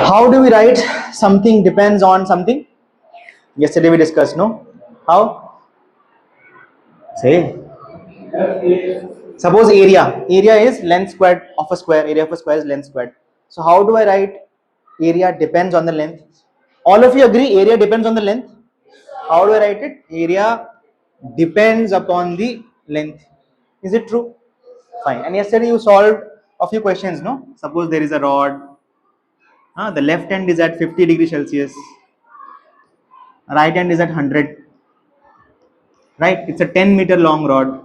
How do we write something depends on something? Yesterday we discussed, no? How? Say. Suppose area. Area is length squared of a square. Area of a square is length squared. So how do I write area depends on the length? All of you agree area depends on the length? How do I write it? Area depends upon the length. Is it true? Fine. And yesterday you solved a few questions, no? Suppose there is a rod. The left hand is at 50 degrees Celsius. Right hand is at 100. Right? It's a 10-meter long rod.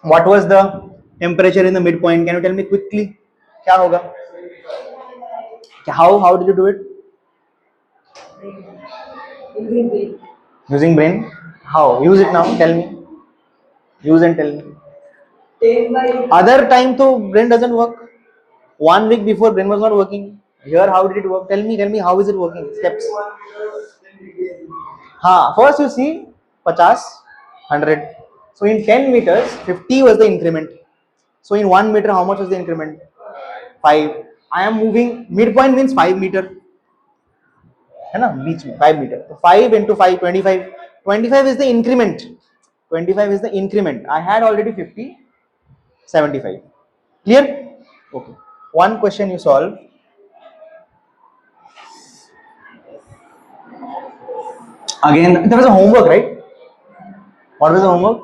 What was the temperature in the midpoint? Can you tell me quickly? क्या होगा? How did you do it? Using brain. How? Use it now. Tell me. Use and tell me. Other time to brain doesn't work. 1 week before brain was not working. Here how did it work? Tell me how is it working? Steps. First you see 50, 100. So in 10 meters, 50 was the increment. So in 1 meter, how much was the increment? 5. I am moving, midpoint means 5 meter. है ना, बीच में 5 meter. So 5 into 5, 25. 25 is the increment. 25 is the increment. I had already 50, 75. Clear? Okay. One question you solve. Again, there was a homework, right? What was the homework?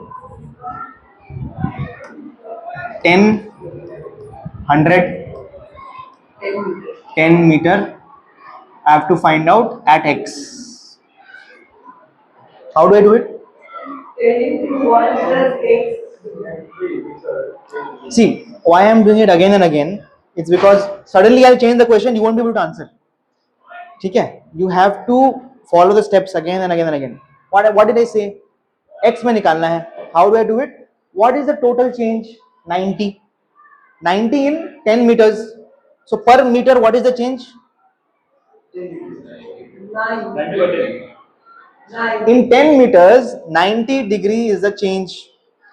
10, 100, 10 meter. I have to find out at x. How do I do it? See, why I am doing it again and again? It's because suddenly I'll change the question, you won't be able to answer. Okay? You have to follow the steps again and again and again. What did I say? X में निकालना है. How do I do it? What is the total change? 90. 90 in 10 meters. So per meter, what is the change? 9. In 10 meters, 90 degree is the change.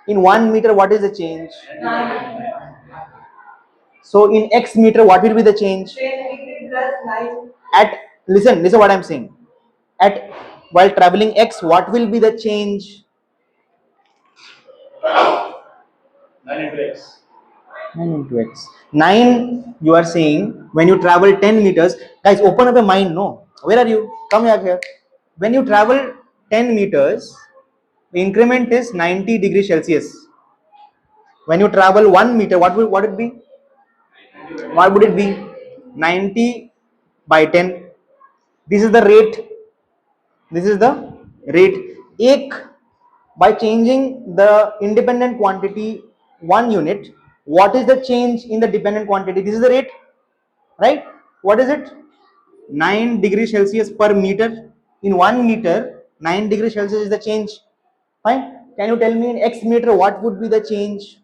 In 1 meter, what is the change? 9. So in x meter, what will be the change? 10 degree plus 9. Listen what I am saying. While traveling x, what will be the change? 9 into x. 9 into x. 9, you are saying, when you travel 10 meters, guys, open up your mind, no? Where are you? Come here. When you travel 10 meters, the increment is 90 degrees Celsius. When you travel 1 meter, what would it be? What would it be? 90 by 10. This is the rate. This is the rate. By changing the independent quantity 1 unit, what is the change in the dependent quantity? This is the rate, right? What is it? 9 degrees Celsius per meter. In 1 meter, 9 degrees Celsius is the change. Fine. Can you tell me in x meter what would be the change?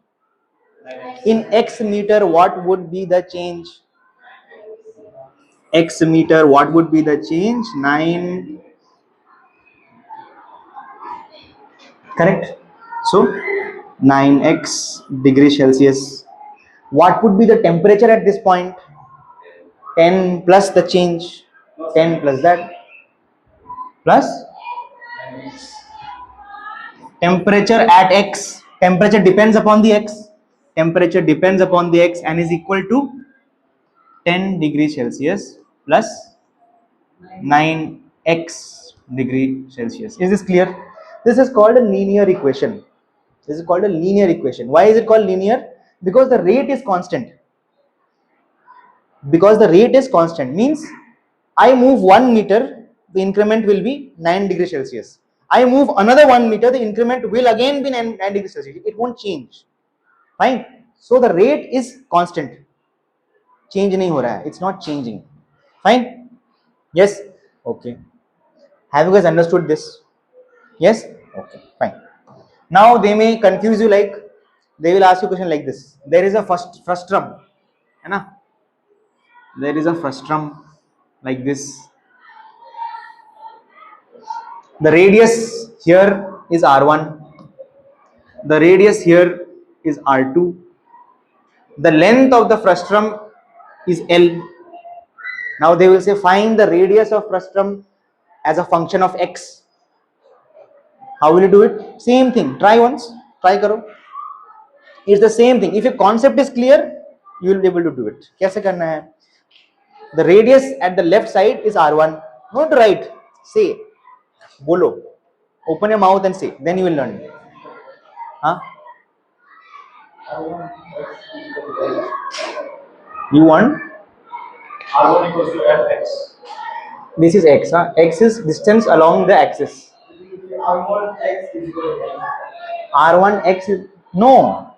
In x meter, what would be the change? X meter, what would be the change? 9. Correct. So 9x degrees Celsius. What would be the temperature at this point? 10 plus the change. 10 plus that. Plus temperature at x. Temperature depends upon the x. Temperature depends upon the x and is equal to 10 degrees Celsius plus 9x degree Celsius. Is this clear? This is called a linear equation. This is called a linear equation. Why is it called linear? Because the rate is constant. Because the rate is constant means I move 1 meter, the increment will be 9 degrees Celsius. I move another 1 meter, the increment will again be 9 degrees Celsius. It won't change. Fine. So the rate is constant. Change nahi ho raha hai. It's not changing. Fine. Yes. Okay. Have you guys understood this? Yes. Okay. Fine. Now they may confuse you, like they will ask you a question like this. There is a frustrum. है ना? There is a frustrum like this. The radius here is R1. The radius here is R2. The length of the frustrum is L. Now they will say find the radius of frustum as a function of x. How will you do it? Same thing. Try once. Try karo. It's the same thing. If your concept is clear, you will be able to do it. कैसे करना है? The radius at the left side is r1. Not right. Say. Bolo. Open your mouth and say. Then you will learn. Huh? You want? R1 equals to fx. This is x. Huh? X is distance along the axis. R1 x is equal to R1 x is no.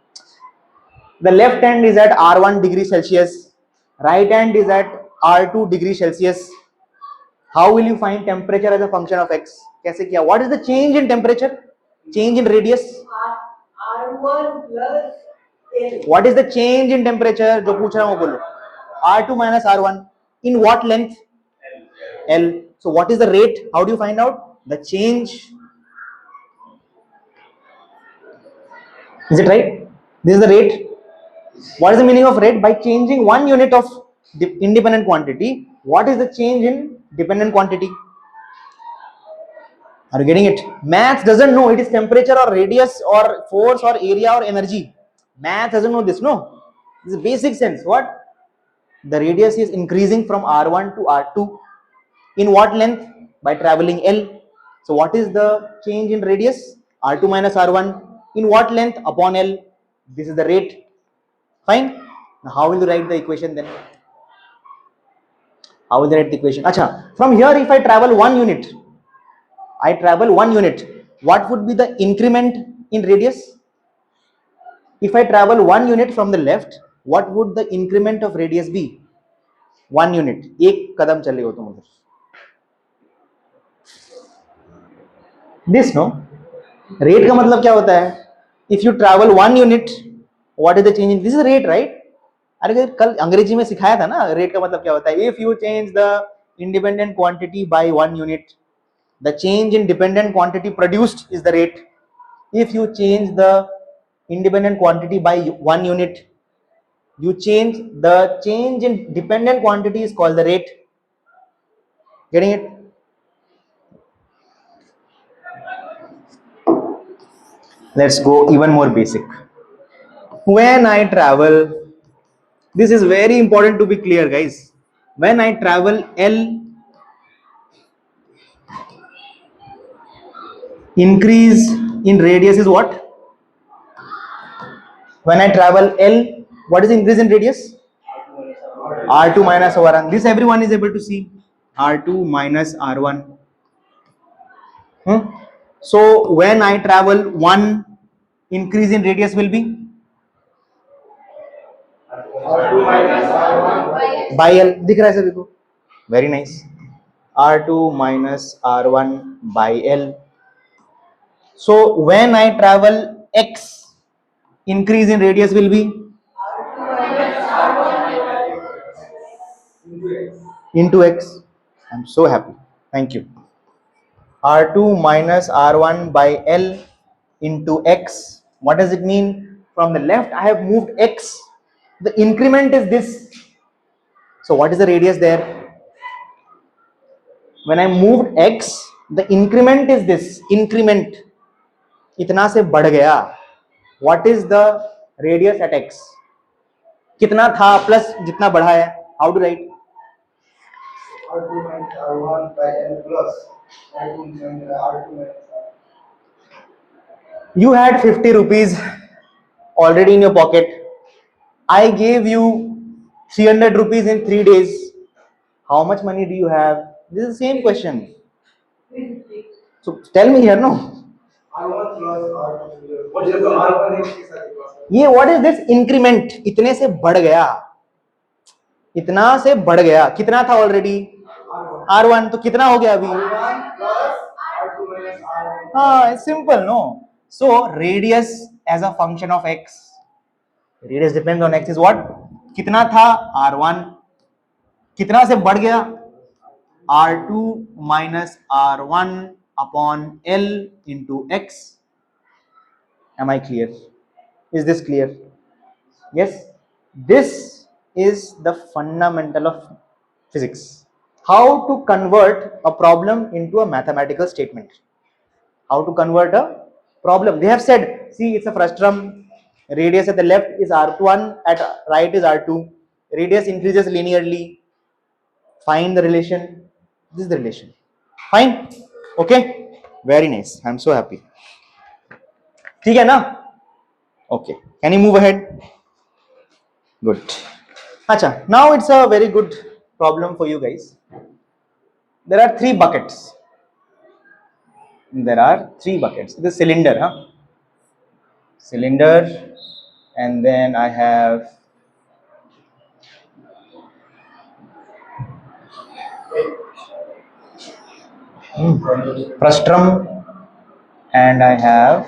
The left hand is at R1 degree Celsius. Right hand is at R2 degree Celsius. How will you find temperature as a function of x? कैसे किया? What is the change in temperature? Change in radius? R1 plus L. What is the change in temperature? जो पूछ रहा हूँ वो बोलो. R2 minus R1. In what length? L. So what is the rate? How do you find out? The change. Is it right? This is the rate. What is the meaning of rate? By changing one unit of independent quantity, what is the change in dependent quantity? Are you getting it? Math doesn't know it is temperature or radius or force or area or energy. Math doesn't know this, no. This is basic sense. What? The radius is increasing from R1 to R2. In what length? By traveling L. So what is the change in radius? R2 minus R1. In what length? Upon L. This is the rate. Fine. Now how will you write the equation then? How will you write the equation? Acha, from here if I travel 1 unit, what would be the increment in radius? If I travel 1 unit from the left, what would the increment of radius be? 1 unit. एक कदम चले हो तुम उधर. This no. Rate का मतलब क्या होता है? If you travel 1 unit, what is the change in? This is rate, right? अरे कल अंग्रेजी में सिखाया था ना रेट का मतलब क्या होता है. If you change the independent quantity by 1 unit, the change in dependent quantity produced is the rate. If you change the independent quantity by 1 unit, the change in dependent quantity is called the rate. Getting it? Let's go even more basic. When I travel, this is very important to be clear, guys. When I travel L, increase in radius is what? When I travel L, what is increase in radius? R2 minus R1. This everyone is able to see. R2 minus R1. So when I travel 1, increase in radius will be R2 minus R1 by L. दिख रहा है सभी को? Very nice. R2 minus R1 by L. So when I travel X, increase in radius will be into X. I'm so happy. Thank you. R2 minus R1 by L into X. What does it mean? From the left, I have moved X. The increment is this. So what is the radius there? When I moved X, the increment is this. Increment. इतना से बढ़ गया. What is the radius at X? कितना था plus जितना बढ़ा है. How to write? R2 minus R1 by L plus R2 minus R2. You had 50 rupees already in your pocket. I gave you 300 rupees in 3 days. How much money do you have? This is the same question. So tell me here, no? R1 plus R2. What is the R1? ये what is this increment? इतने से बढ़ गया. इतना से बढ़ गया. कितना था already? R1. तो कितना हो गया अभी? R1 plus R2 minus R1. हाँ, it's simple, no? So radius as a function of x. Radius depends on x is what? कितना था? R1. कितना से बढ़ गया? R2 minus R1 upon L into x. Am I clear? Is this clear? Yes. This is the fundamental of Physics. How to convert a problem into a mathematical statement. How to convert a problem. They have said, see, it's a frustrum. Radius at the left is R1, at right is R2. Radius increases linearly. Find the relation. This is the relation. Fine. Okay. Very nice. I'm so happy. ठीक है ना? Okay. Can you move ahead? Good. Acha. Now it's a very good problem for you guys. There are three buckets. There are three buckets. This cylinder, huh? Cylinder, and then I have frustrum, and I have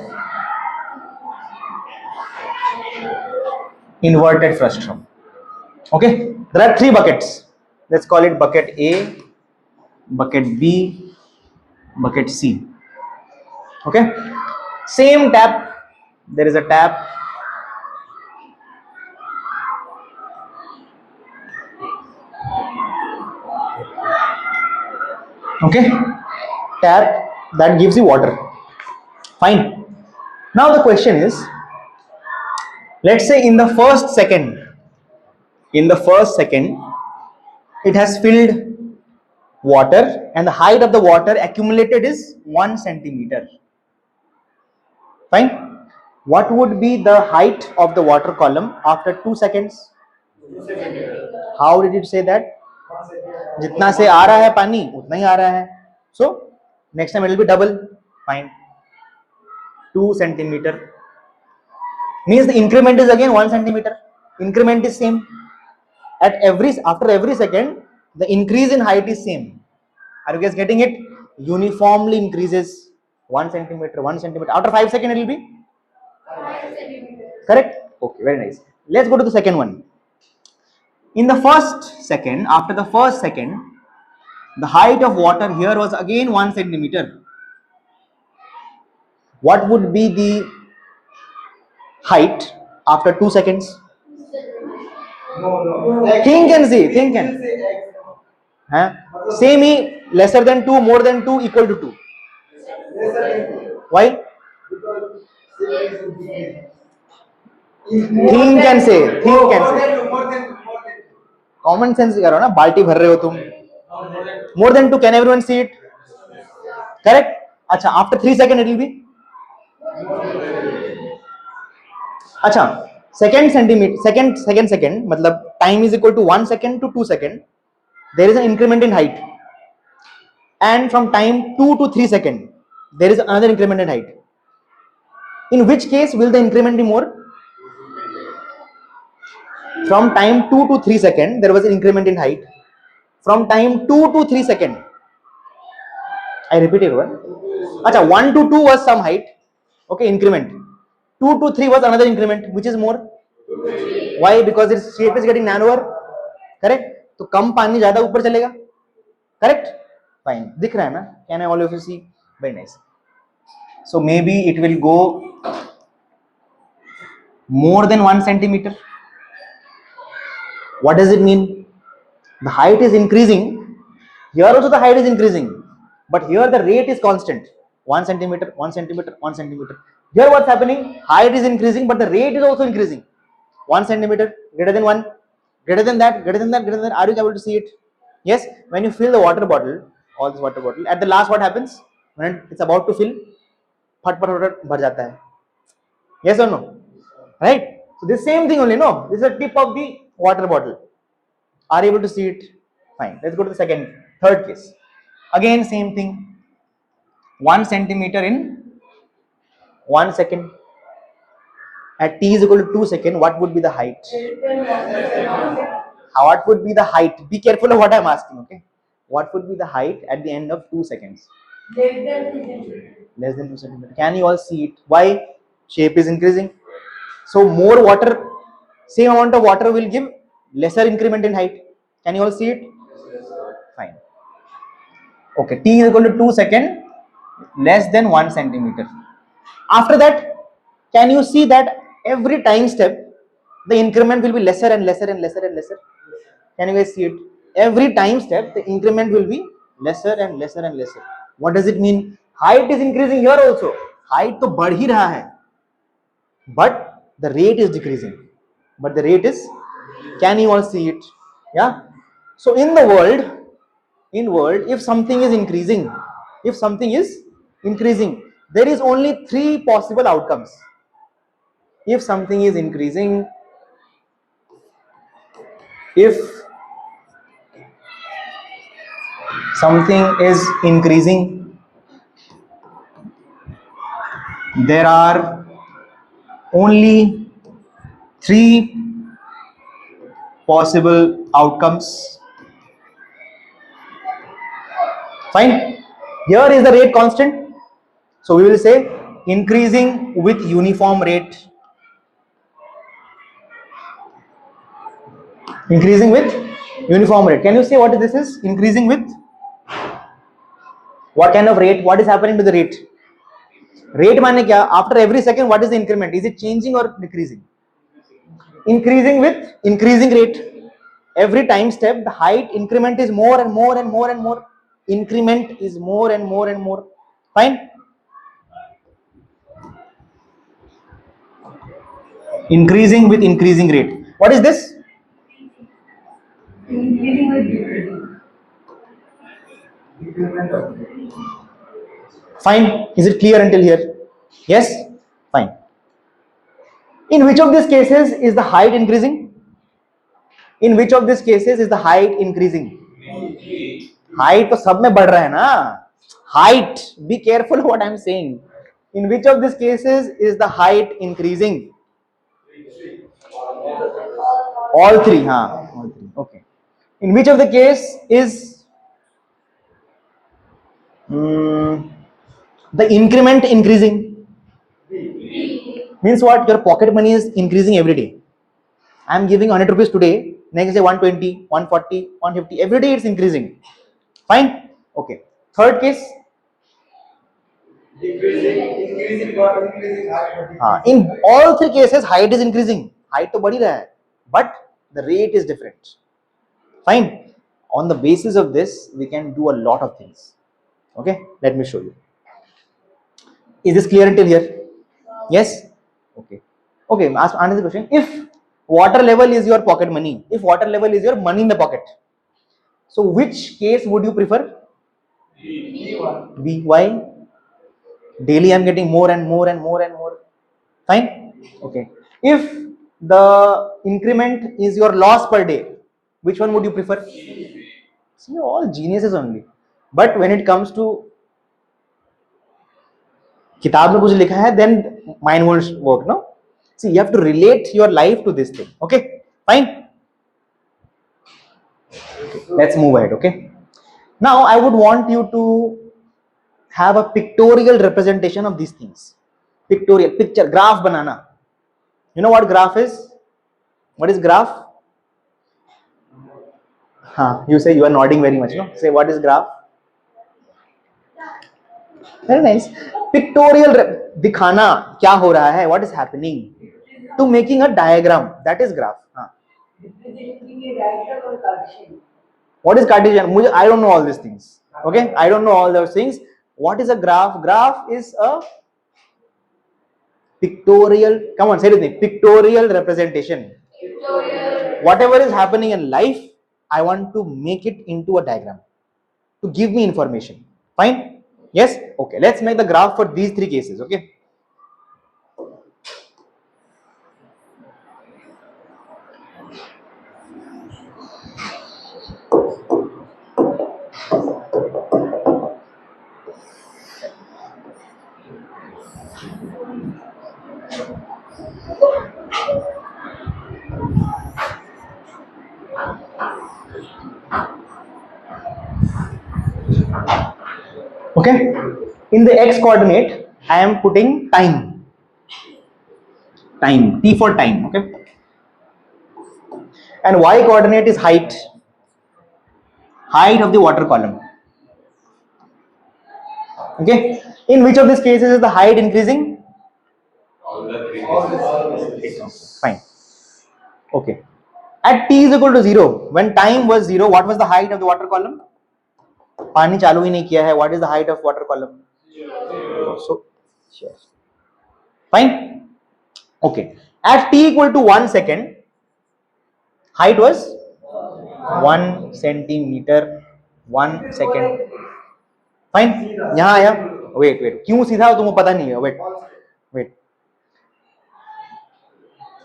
inverted frustrum. Okay, there are three buckets. Let's call it bucket A, bucket B, bucket C. Okay, same tap. There is a tap. Okay, tap that gives you water. Fine. Now the question is, let's say in the first second, it has filled water and the height of the water accumulated is 1 centimeter. Fine. What would be the height of the water column after 2 seconds? How did it say that? जितना से आ रहा है पानी उतना ही आ रहा है. So next time it will be double. Fine. 2 centimeter means the increment is again 1 centimeter. Increment is same. After every second, the increase in height is same. Are you guys getting it? Uniformly increases 1 centimeter, 1 centimeter. After 5 seconds, it will be 5 centimeters. Correct? Okay, very nice. Let's go to the second one. In the first second, after the first second, the height of water here was again 1 centimeter. What would be the height after 2 seconds? Think and see. Think and see. Same E, lesser than 2, more than 2, equal to 2. Why? Think and say. Think and say. Common sense करो ना, बाल्टी भर रहे हो तुम. More than 2, can everyone see it? Correct? अच्छा, after 3 seconds it will be? अच्छा, second मतलब time is equal to 1 second to 2 second. There is an increment in height, and from time 2 to 3 seconds there is another increment in height. In which case will the increment be more? From time 2 to 3 seconds there was an increment in height. From time 2 to 3 seconds, I repeat it one. Acha, 1 to 2 was some height, okay, increment. 2 to 3 was another increment. Which is more? Why? Because its shape is getting narrower. Correct? तो कम पानी ज्यादा ऊपर चलेगा. Correct? Fine. दिख रहा है ना? Can I all of you see? Very nice. So maybe it will go more than 1 centimeter. What does it mean? The height is increasing. Here also the height is increasing, but here the rate is constant. 1 centimeter, 1 centimeter, 1 centimeter. Here what's happening? Height is increasing, but the rate is also increasing. 1 centimeter, greater than 1, greater than that, greater than that, greater than that. Are you able to see it? Yes. When you fill the water bottle, all this water bottle, at the last what happens? When it's about to fill, फट भर जाता है. Yes or no? Right? So this same thing only, no? This is the tip of the water bottle. Are you able to see it? Fine. Let's go to the third case. Again, same thing. 1 centimeter in 1 second. At t is equal to 2 seconds, what would be the height? What would be the height? Be careful of what I am asking, okay? What would be the height at the end of 2 seconds? Less than 2 centimeters. Can you all see it? Why? Shape is increasing. So more water, same amount of water will give lesser increment in height. Can you all see it? Fine. Okay, t is equal to 2 seconds, less than 1 centimeter. After that, can you see that every time step the increment will be lesser and lesser and lesser and lesser? Can you guys see it? every time step the increment will be lesser and lesser and lesser. What does it mean? Height is increasing here also. Height तो बढ़ ही रहा है, but the rate is decreasing. But the rate is, can you all see it? Yeah. So in the world, if something is increasing, there is only three possible outcomes. If something is increasing, if something is increasing, there are only three possible outcomes. Fine. Here is the rate constant. So we will say increasing with uniform rate. Increasing with uniform rate. Can you say what this is? Increasing with what kind of rate? What is happening to the rate? Rate माने क्या? After every second, what is the increment? Is it changing or decreasing? Increasing with increasing rate. Every time step, the height increment is more and more and more and more. Increment is more and more and more. Fine. Increasing with increasing rate. What is this? Increasing with decreasing. Fine. Is it clear until here? Yes? Fine. In which of these cases is the height increasing? In which of these cases is the height increasing? Height तो सब में बढ़ रहा है ना. Height. Be careful what I am saying. In which of these cases is the height increasing? All three. हाँ. All three. Okay. In which of the case is the increment increasing? Means what? Your pocket money is increasing every day. I am giving 100 rupees today. Next day 120, 140, 150. Every day it's increasing. Fine. Okay. Third case. Increasing. In all three cases, height is increasing. Height तो बढ़ ही रहा है, but the rate is different. Fine. On the basis of this, we can do a lot of things. Okay. Let me show you. Is this clear until here? Yes. Okay. Okay. Answer the question. If water level is your pocket money, if water level is your money in the pocket, so which case would you prefer? B. Why? Daily I am getting more and more and more and more. Fine. Okay. If the increment is your loss per day, which one would you prefer? See, all geniuses only. But when it comes to किताब में कुछ लिखा है, then mind won't work, no? See, you have to relate your life to this thing. Okay, fine. Let's move ahead. Okay. Now I would want you to have a pictorial representation of these things. Pictorial, picture, graph banana. You know what graph is? What is graph? You say, you are nodding very much, no? Say, what is graph? Very nice. Pictorial, दिखाना क्या हो रहा है, what is happening. To making a diagram, that is graph. What is Cartesian? I don't know all these things. Okay, I don't know all those things. What is a graph? Graph is a pictorial. Come on, say it with me. Pictorial representation. Pictorial. Whatever is happening in life, I want to make it into a diagram to give me information. Fine? Yes? Okay. Let's make the graph for these three cases. Okay. Okay, in the x coordinate I am putting time, T for time. Okay, and y coordinate is height of the water column. Okay, in which of these cases is the height increasing? All the three cases. Fine. Okay, At t is equal to 0, when time was 0, what was the height of the water column? पानी चालू ही नहीं किया है. What is the height of water column? 0. So sure. Fine. Okay. At t equal to 1 second, height was 1 centimeter. 1 second. Fine. यहाँ आया. Wait. क्यों सीधा हो तुमको पता नहीं है. Wait.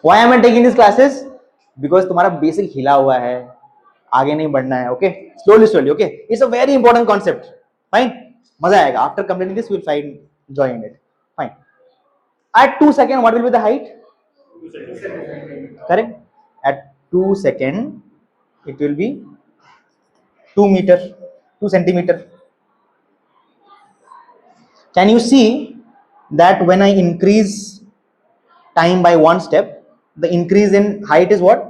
Why am I taking these classes? Because तुम्हारा बेसिक हिला हुआ है, आगे नहीं बढ़ना है. Okay, slowly. Okay, it's a very important concept. Fine, मजा आएगा. After completing this, we'll find joy in it. Fine. At 2 seconds, what will be the height? 2 seconds. Correct. At 2 seconds, it will be 2 meter, 2 centimeter. Can you see that when I increase time by 1 step, the increase in height is what?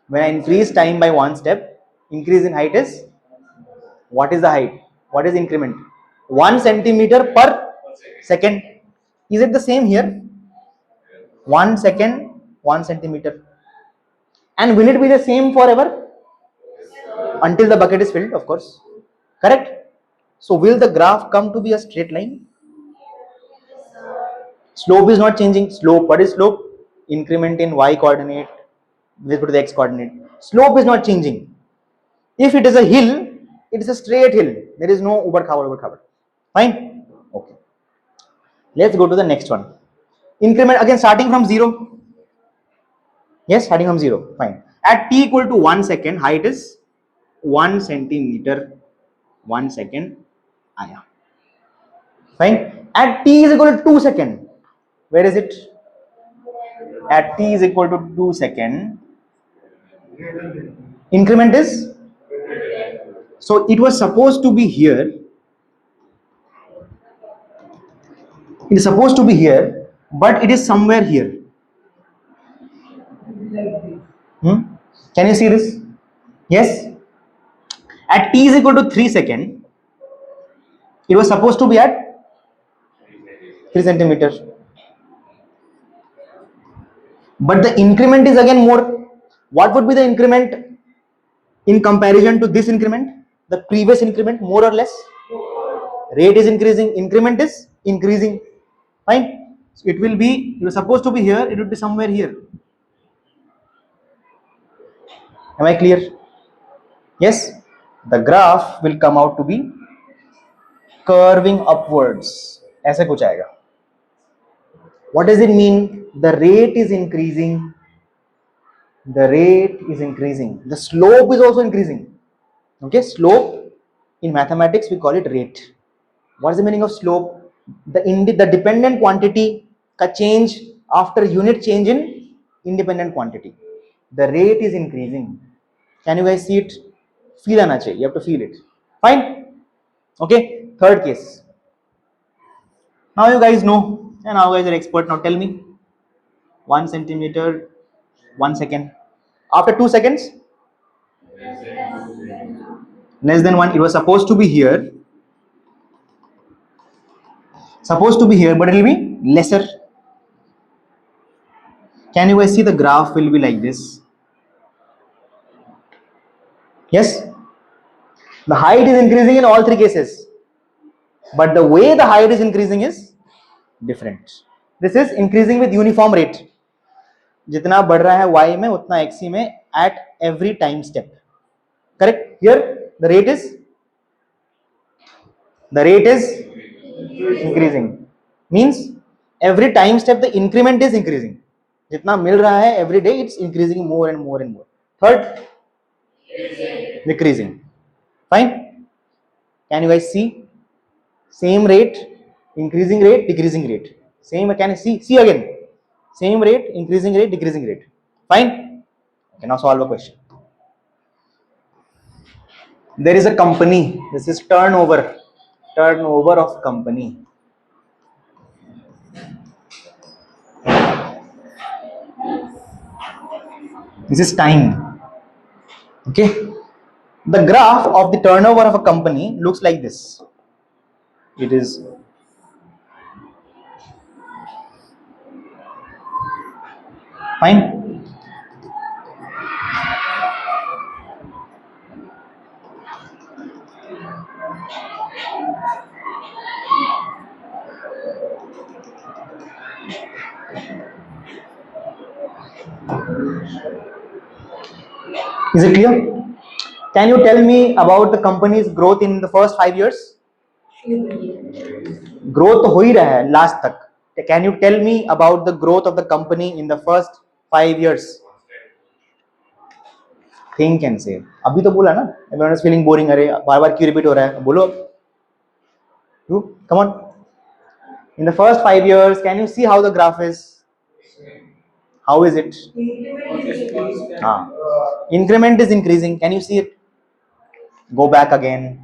When I increase time by 1 step, increase in height is, what is the height? What is increment? 1 centimeter per second. Is it the same here? 1 second, 1 centimeter. And will it be the same forever? Until the bucket is filled, of course. Correct? So will the graph come to be a straight line? Slope is not changing. Slope, what is slope? Increment in y coordinate with respect to the x coordinate. Slope is not changing. If it is a hill, it is a straight hill. There is no ubar khabar. Fine? Okay. Let's go to the next one. Increment again starting from 0. Yes, starting from 0. Fine. At t equal to 1 second, height is 1 centimeter. 1 second. Aya. Fine. At t is equal to 2 second. Where is it? At t is equal to 2 second. Increment is? So it was supposed to be here. It is supposed to be here, but it is somewhere here. Can you see this? Yes. At t is equal to 3 seconds, it was supposed to be at 3 centimeters. But the increment is again more. What would be the increment in comparison to this increment? The previous increment, more or less? Rate is increasing, increment is increasing. Fine. So it will be, it was supposed to be here, it would be somewhere here. Am I clear? Yes. The graph will come out to be curving upwards. ऐसे कुछ आएगा. What does it mean? The rate is increasing. The rate is increasing. The slope is also increasing. Okay, slope in mathematics we call it rate. What is the meaning of slope? The dependent quantity का change after unit change in independent quantity. The rate is increasing. Can you guys see it? Feel आना चाहिए. You have to feel it. Fine. Okay. Third case. Now you guys know, and now you guys are expert. Now tell me, 1 centimeter, 1 second. After 2 seconds, less than 1. It was supposed to be here. Supposed to be here, but it will be lesser. Can you guys see the graph will be like this? Yes. The height is increasing in all 3 cases, but the way the height is increasing is different. This is increasing with uniform rate. जितना बढ़ रहा है y में उतना x में at every time step. Correct? Here the rate is increasing. Means every time step the increment is increasing. जितना मिल रहा है every day it's increasing more and more and more. Third, decreasing. Fine. Can you guys see? Same rate, increasing rate, decreasing rate. Same. Can you see again? Same rate, increasing rate, decreasing rate. Fine. Okay, now solve a question. There is a company. This is turnover of company. This is time. Okay. The graph of the turnover of a company looks like this. It is fine. Is it clear? Can you tell me about the company's growth in the first 5 years? Growth तो हो ही रहा है last तक. Can you tell me about the growth of the company in the first 5 years? Think and say. अभी तो बोला ना. Everyone is feeling boring. अरे बार बार क्यों रिपीट हो रहा है? बोलो. You come on. In the first 5 years, can you see how the graph is? How is it? Increment is increasing. Can you see it? Go back again.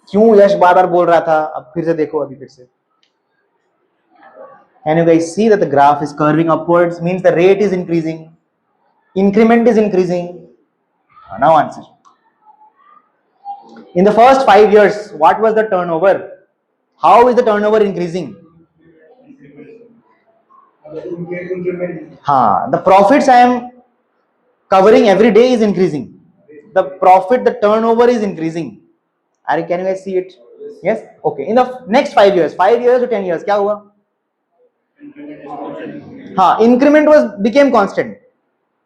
क्यों यश बार बार बोल रहा था? अब फिर से देखो अभी फिर से. Can you guys see that the graph is curving upwards? Means the rate is increasing. Increment is increasing. Now answer. In the first 5 years, what was the turnover? How is the turnover increasing? The profits I am covering every day is increasing. The profit, the turnover is increasing. Can you guys see it? Yes. Okay. In the next 5 years, 5 years to 10 years, क्या हुआ? Increment became constant,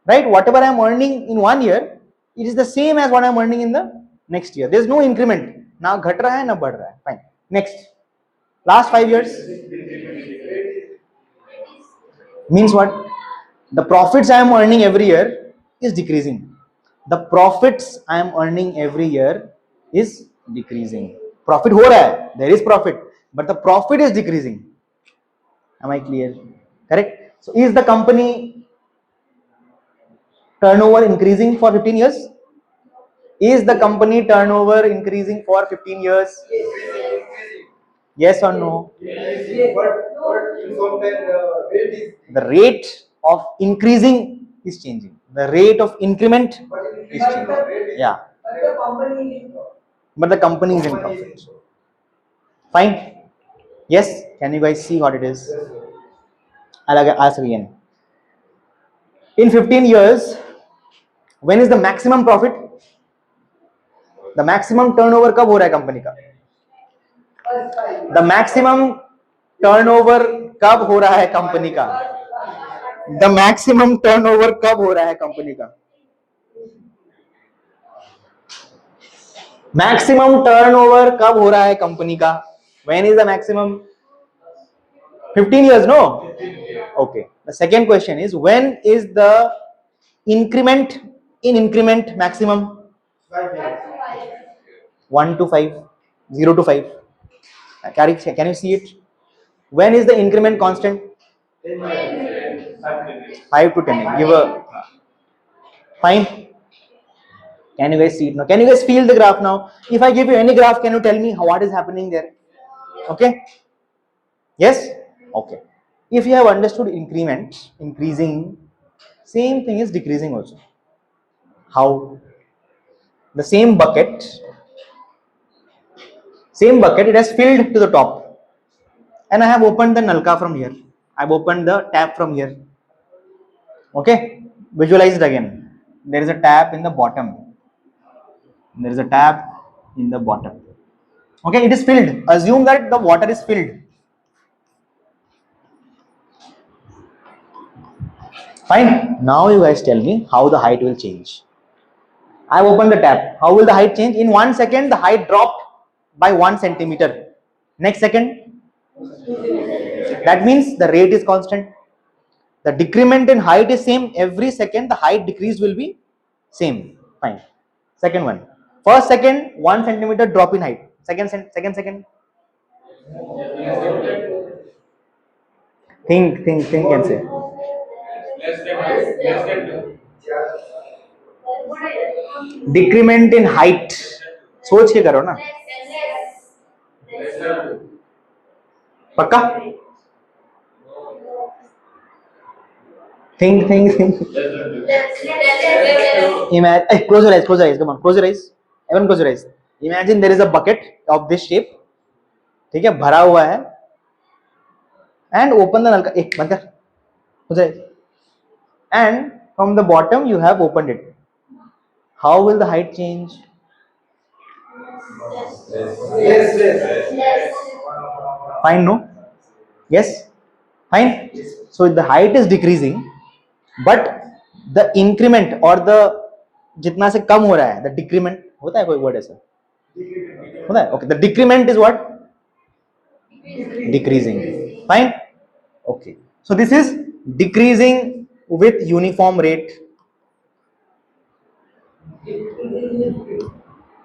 right? Whatever I am earning in 1 year, it is the same as what I am earning in the next year. There is no increment. ना घट रहा है ना बढ़ रहा है. Fine. Next, last 5 years means what? The profits I am earning every year is decreasing. The profits I am earning every year is decreasing. Profit हो रहा है. There is profit, but the profit is decreasing. Am I clear? Correct. So is the company turnover increasing for 15 years? Is the company turnover increasing for 15 years? Yes or no? The rate of increasing is changing. The rate of increment is changing. Yeah. But the company is in profit. Fine. Yes. Can you guys see what it is? I'll ask again. In 15 years, when is the maximum profit? The maximum turnover कब हो रहा है company का? The maximum turnover कब हो रहा है company का? The maximum turnover कब हो रहा है कंपनी का? Maximum turnover कब हो रहा है कंपनी का? When is the maximum? 15 years, no? Okay. The second question is, when is the increment in increment maximum? 1 to 5, 0 to 5. Can you see it? When is the increment constant? 5 to 10. Give a fine. Can you guys see it now? Can you guys feel the graph now? If I give you any graph, can you tell me what is happening there? Okay. Yes. Okay. If you have understood increment increasing, same thing is decreasing also. How? The same bucket, it has filled to the top, and I have opened the nalka from here. I've opened the tap from here. Okay, visualize it again. There is a tap in the bottom. There is a tap in the bottom. Okay, it is filled. Assume that the water is filled. Fine. Now you guys tell me how the height will change. I've opened the tap. How will the height change? In 1 second, the height dropped by 1 centimeter. Next second, that means the rate is constant. The decrement in height is same. Every second, the height decrease will be same. Fine. Second one. First second, 1 centimeter drop in height. Second. Think and say. Decrement in height. सोच के करो ना. पक्का? Think. Imagine. Close your eyes. Come on, close your eyes. Everyone, close your eyes. Imagine there is a bucket of this shape. ठीक है, भरा हुआ है. And open the नलका. एक बंद कर. Close your eyes. And from the bottom you have opened it. How will the height change? Fine, no? Yes? Fine? So the height is decreasing, but the increment or the जितना से कम हो रहा है, the decrement होता है कोई word ऐसा होता है? Okay, the decrement is what? Decreasing. Fine? Okay. So this is decreasing with uniform rate.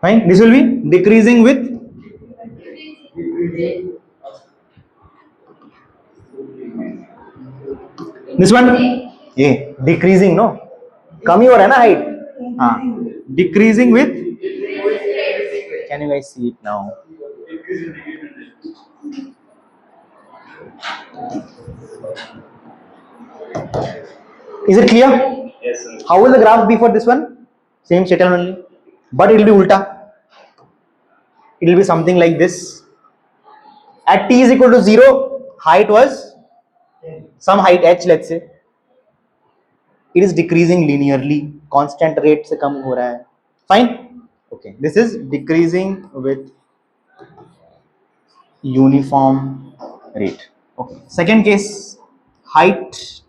Fine? This will be decreasing with this one. ये decreasing, no? कम ही हो रहा है ना height. हाँ. Decreasing with. Can you guys see it now? Is it clear? Yes, sir. How will the graph be for this one? Same pattern only, but it will be ulta. It will be something like this. At t is equal to 0, height was some height h, let's say. It is decreasing linearly, constant rate से कम हो रहा है. Fine? Okay. This is decreasing with uniform rate. Okay. Second case, height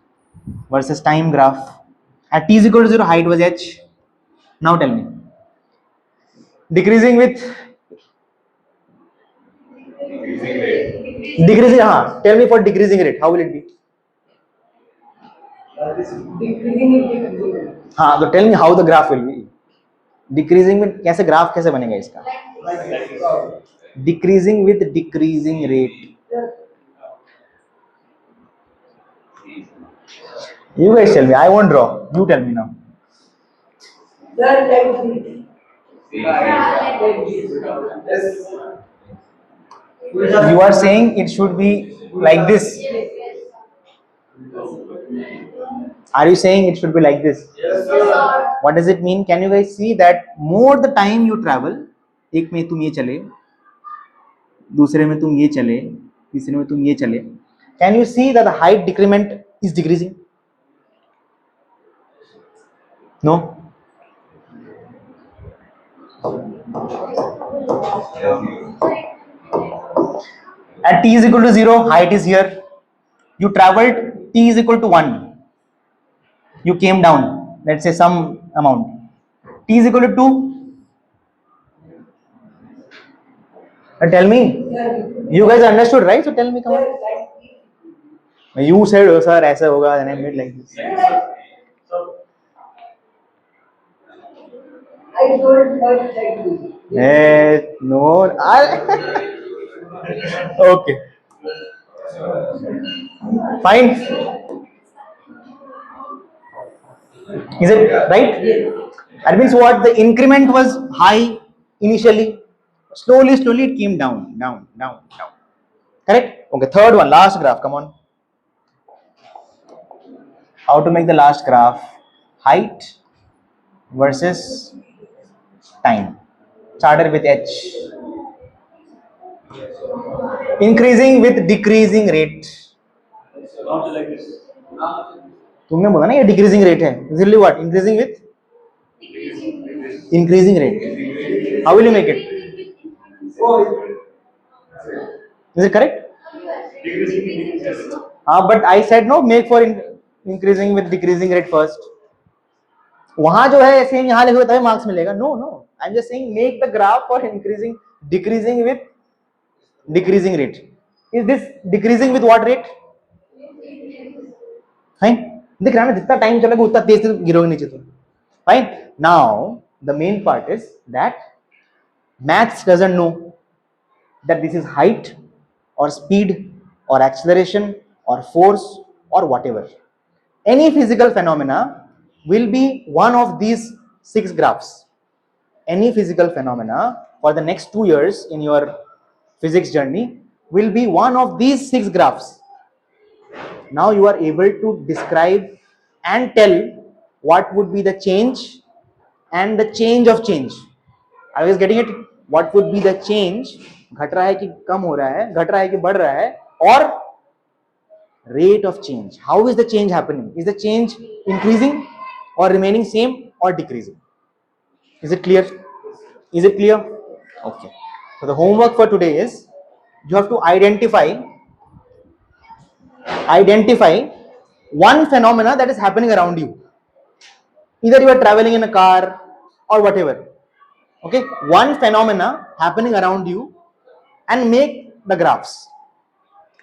versus time graph. At t is equal to 0, height was h. Now tell me. Decreasing with decreasing. Tell me for decreasing rate. How will it be? तो tell me how the graph will be. Decreasing में कैसे graph कैसे बनेगा इसका? Decreasing with decreasing rate. You guys tell me. I won't draw. You tell me now. You are saying it should be like this. Are you saying it should be like this? Yes, sir. What does it mean? Can you guys see that more the time you travel, एक में तुम ये चले, दूसरे में तुम ये चले, तीसरे में तुम ये चले. Can you see that the height decrement is decreasing? No. At t is equal to 0, height is here. You traveled, t is equal to 1. You came down, let's say some amount. T is equal to 2. Tell me. You guys understood, right? So tell me, come on. You said, oh, sir, ऐसा होगा, and I made like this. I told her like this. No. Okay. Fine. Is it right? That means what? The increment was high initially. Slowly it came down. Correct? Okay, third one, last graph. Come on. How to make the last graph? Height versus time. Started with h. Increasing with decreasing rate. तुमने बोला ना ये decreasing rate है. Usually what? Increasing with increasing rate. How will you make it? Is it correct? But I said no, make for increasing with decreasing rate first. वहां जो है same यहाँ लिखोगे तभी मार्क्स मिलेगा. No. I'm just saying make the graph for decreasing with decreasing rate. Is this decreasing with what rate? Fine. दिख रहा है ना, जितना टाइम चलेगा उतना तेज से गिरोगे नीचे तो. Fine. Now the main part is that maths doesn't know that this is height or speed or acceleration or force or whatever. Any physical phenomena will be one of these 6 graphs. Any physical phenomena for the next 2 years in your physics journey will be one of these 6 graphs. Now you are able to describe and tell what would be the change and the change of change. Are you guys getting it? What would be the change? घट रहा है कि कम हो रहा है, घट रहा है कि बढ़ रहा है, और rate of change. How is the change happening? Is the change increasing or remaining same or decreasing? Is it clear? Is it clear? Okay. So the homework for today is you have to identify one phenomena that is happening around you. Either you are traveling in a car or whatever. Okay, one phenomena happening around you and make the graphs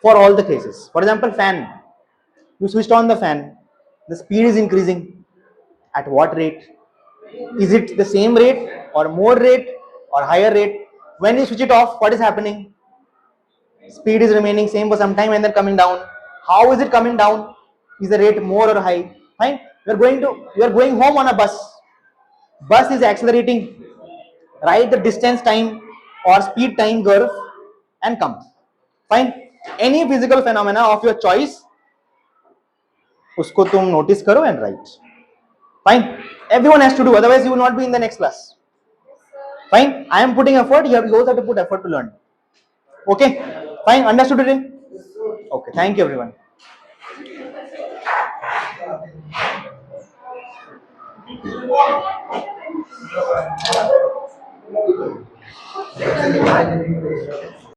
for all the cases. For example, fan. You switched on the fan. The speed is increasing. At what rate? Is it the same rate or more rate or higher rate? When you switch it off, what is happening? Speed is remaining same for some time and then coming down. How is it coming down? Is the rate more or high? Fine. You are going home on a bus. Bus is accelerating. Write the distance time or speed time curve and come. Fine. Any physical phenomena of your choice, उसको तुम notice करो and write. Fine. Everyone has to do, otherwise you will not be in the next class. Fine. I am putting effort. You also have to put effort to learn. Okay. Fine. Understood today? Okay. Thank you, everyone.